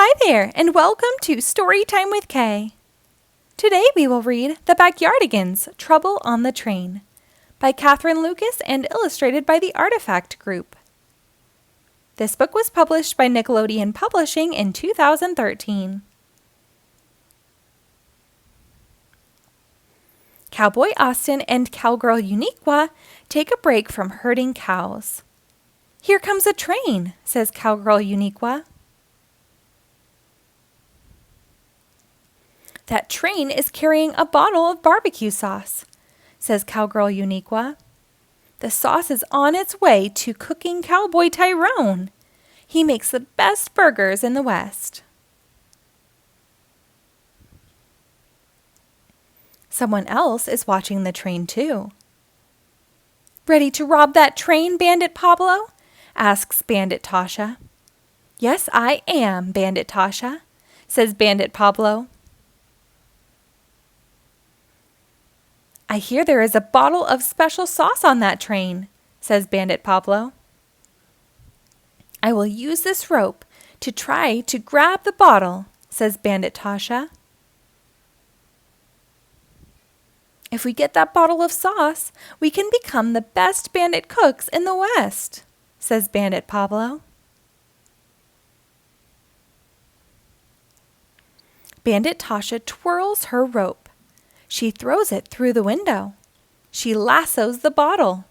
Hi there, and welcome to Storytime with Kay. Today we will read The Backyardigans Trouble on the Train by Catherine Lukas and illustrated by the Artifact Group. This book was published by Nickelodeon Publishing in 2013. Cowboy Austin and Cowgirl Uniqua take a break from herding cows. "Here comes a train," says Cowgirl Uniqua. "That train is carrying a bottle of barbecue sauce," says Cowgirl Uniqua. "The sauce is on its way to cooking Cowboy Tyrone. He makes the best burgers in the West." Someone else is watching the train too. "Ready to rob that train, Bandit Pablo?" asks Bandit Tasha. "Yes, I am, Bandit Tasha," says Bandit Pablo. "I hear there is a bottle of special sauce on that train," says Bandit Pablo. "I will use this rope to try to grab the bottle," says Bandit Tasha. "If we get that bottle of sauce, we can become the best bandit cooks in the West," says Bandit Pablo. Bandit Tasha twirls her rope. She throws it through the window. She lassos the bottle.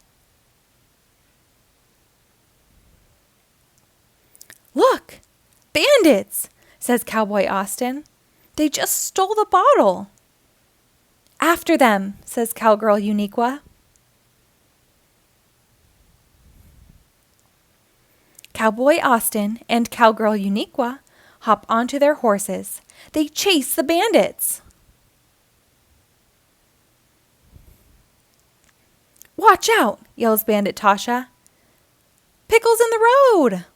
"Look! Bandits!" says Cowboy Austin. "They just stole the bottle." "After them," says Cowgirl Uniqua. Cowboy Austin and Cowgirl Uniqua hop onto their horses. They chase the bandits. "Watch out!" yells Bandit Tasha. "Pickles in the road!"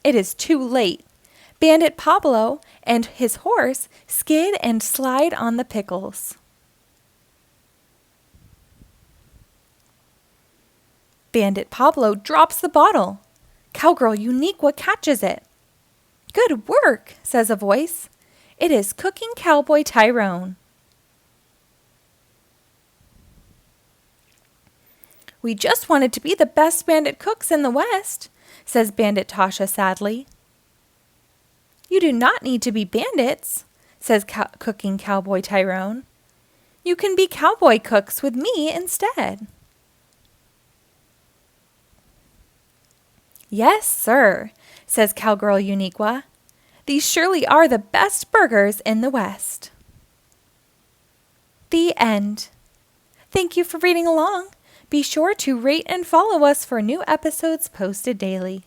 It is too late. Bandit Pablo and his horse skid and slide on the pickles. Bandit Pablo drops the bottle. Cowgirl Uniqua catches it. "Good work," says a voice. "It is cooking Cowboy Tyrone." "We just wanted to be the best bandit cooks in the West," says Bandit Tasha sadly. "You do not need to be bandits," says cooking Cowboy Tyrone. "You can be cowboy cooks with me instead." "Yes, sir," says Cowgirl Uniqua. "These surely are the best burgers in the West." The end. Thank you for reading along. Be sure to rate and follow us for new episodes posted daily.